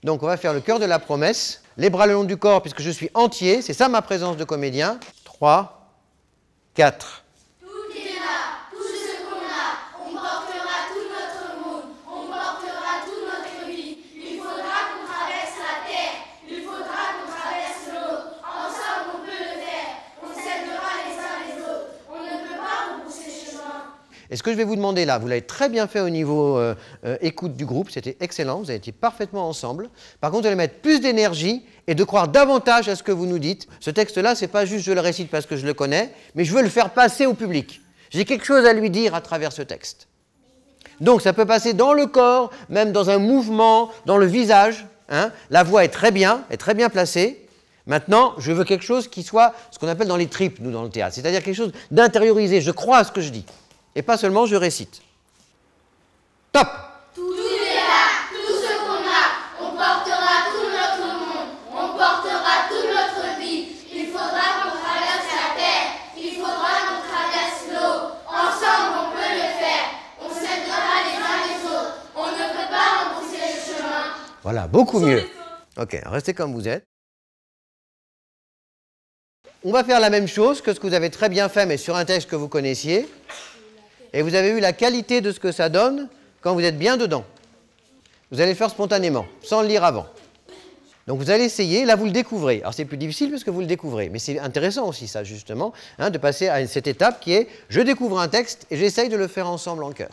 Donc on va faire le cœur de la promesse. Les bras le long du corps puisque je suis entier. C'est ça ma présence de comédien. 3, 4. Tout est là, tout ce qu'on a. On portera tout notre monde. On portera toute notre vie. Il faudra qu'on traverse la terre. Il faudra qu'on traverse l'eau. Ensemble on peut le faire. On s'aidera les uns les autres. On ne peut pas repousser le chemin. Et ce que je vais vous demander là, vous l'avez très bien fait au niveau écoute du groupe, c'était excellent, vous avez été parfaitement ensemble. Par contre, vous allez mettre plus d'énergie et de croire davantage à ce que vous nous dites. Ce texte-là, ce n'est pas juste je le récite parce que je le connais, mais je veux le faire passer au public. J'ai quelque chose à lui dire à travers ce texte. Donc ça peut passer dans le corps, même dans un mouvement, dans le visage. Hein. La voix est très bien placée. Maintenant, je veux quelque chose qui soit ce qu'on appelle dans les tripes, nous, dans le théâtre. C'est-à-dire quelque chose d'intériorisé. Je crois à ce que je dis. Et pas seulement je récite. Top! Tout est là, tout ce qu'on a. On portera tout notre monde. On portera toute notre vie. Il faudra qu'on traverse la terre. Il faudra qu'on traverse l'eau. Ensemble, on peut le faire. On s'aidera les uns les autres. On ne peut pas repousser le chemin. Voilà, beaucoup mieux. Ok, restez comme vous êtes. On va faire la même chose que ce que vous avez très bien fait, mais sur un texte que vous connaissiez. Et vous avez eu la qualité de ce que ça donne quand vous êtes bien dedans. Vous allez le faire spontanément, sans le lire avant. Donc vous allez essayer, là vous le découvrez. Alors c'est plus difficile parce que vous le découvrez, mais c'est intéressant aussi ça justement, hein, de passer à cette étape qui est je découvre un texte et j'essaye de le faire ensemble en chœur.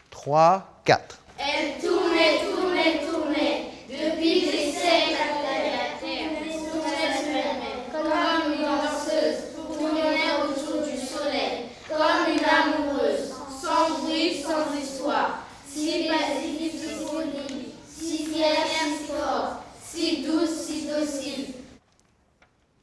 3, 4. Elle tournait, tournait, tournait. Depuis des siècles la terre tournait comme une danseuse, tournait autour du soleil, comme une amoureuse. Sans bruit, sans histoire, si paisible, si disponible, si fière, si fort, si douce, si docile.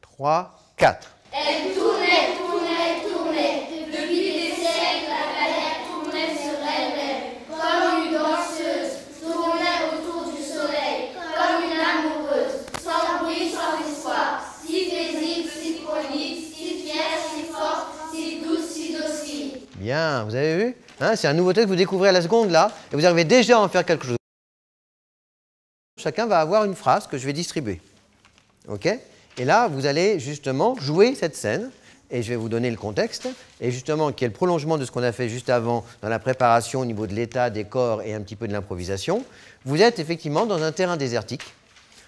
3, 4. Elle tournait, tournait, tournait. Depuis des siècles, la planète tournait sur elle-même, comme une danseuse, tournait autour du soleil, comme une amoureuse. Sans bruit, sans histoire, si paisible, si poli, si fière, si forte, si douce, si docile. Bien, vous avez vu hein, c'est un nouveau texte que vous découvrez à la seconde là, et vous arrivez déjà à en faire quelque chose. Chacun va avoir une phrase que je vais distribuer. Ok? Et là, vous allez justement jouer cette scène, et je vais vous donner le contexte, et justement, qui est le prolongement de ce qu'on a fait juste avant dans la préparation au niveau de l'état, des corps et un petit peu de l'improvisation. Vous êtes effectivement dans un terrain désertique.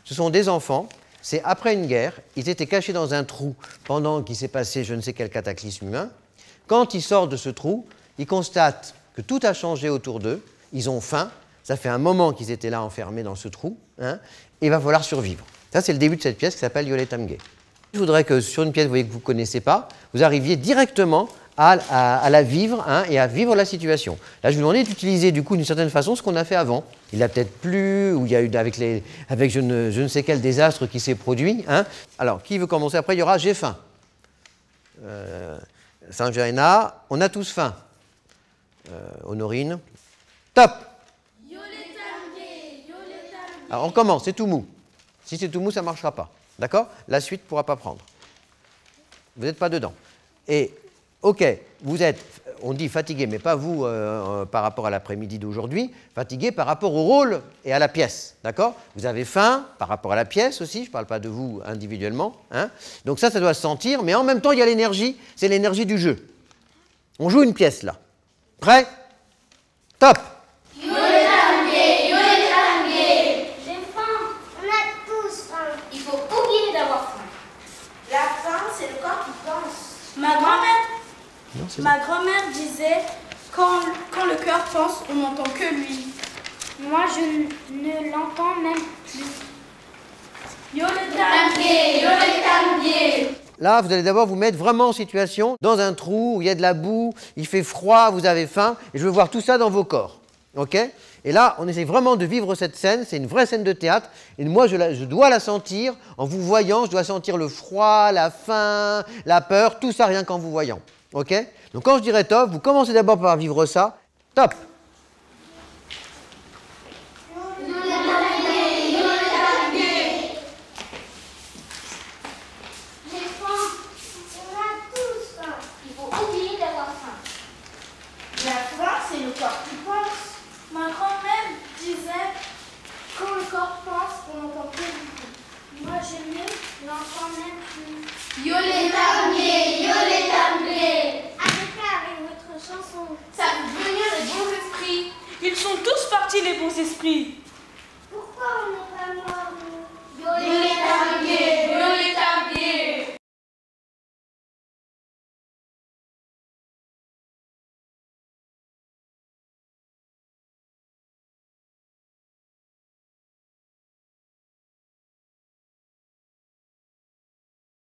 Ce sont des enfants, c'est après une guerre, ils étaient cachés dans un trou pendant qu'il s'est passé je ne sais quel cataclysme humain. Quand ils sortent de ce trou, ils constatent que tout a changé autour d'eux, ils ont faim, ça fait un moment qu'ils étaient là enfermés dans ce trou, hein, et il va falloir survivre. Ça, c'est le début de cette pièce qui s'appelle Yoletam Gay. Je voudrais que sur une pièce que vous ne connaissez pas, vous arriviez directement à la vivre hein, et à vivre la situation. Là, je vous demandais d'utiliser du coup d'une certaine façon ce qu'on a fait avant. Il a peut-être plu, ou il y a eu avec je ne sais quel désastre qui s'est produit. Hein. Alors, qui veut commencer? Après, il y aura j'ai faim. Saint-Géréna, on a tous faim. Honorine. Top. Alors on commence, c'est tout mou. Si c'est tout mou, ça ne marchera pas. D'accord? La suite ne pourra pas prendre. Vous n'êtes pas dedans. Et, ok, vous êtes, on dit fatigué, mais pas vous par rapport à l'après-midi d'aujourd'hui, fatigué par rapport au rôle et à la pièce. D'accord? Vous avez faim par rapport à la pièce aussi, je ne parle pas de vous individuellement. Hein? Donc ça doit se sentir, mais en même temps, il y a l'énergie, c'est l'énergie du jeu. On joue une pièce là. Prêt? Top! Ma grand-mère disait quand le cœur pense, on n'entend que lui. Moi, je ne l'entends même plus. Là, vous allez d'abord vous mettre vraiment en situation, dans un trou où il y a de la boue, il fait froid, vous avez faim, et je veux voir tout ça dans vos corps. Ok? Et là, on essaie vraiment de vivre cette scène, c'est une vraie scène de théâtre, et moi, je dois la sentir, en vous voyant, je dois sentir le froid, la faim, la peur, tout ça rien qu'en vous voyant. Ok? Donc quand je dirais top, vous commencez d'abord par vivre ça. Top! Ma grand-mère disait, quand le corps pense, on n'entend plus du tout. Moi, je ne l'entends même plus. Yolé tamblé, Arrêtez avec votre chanson. ça fait venir les bons esprits. Ils sont tous partis, les bons esprits.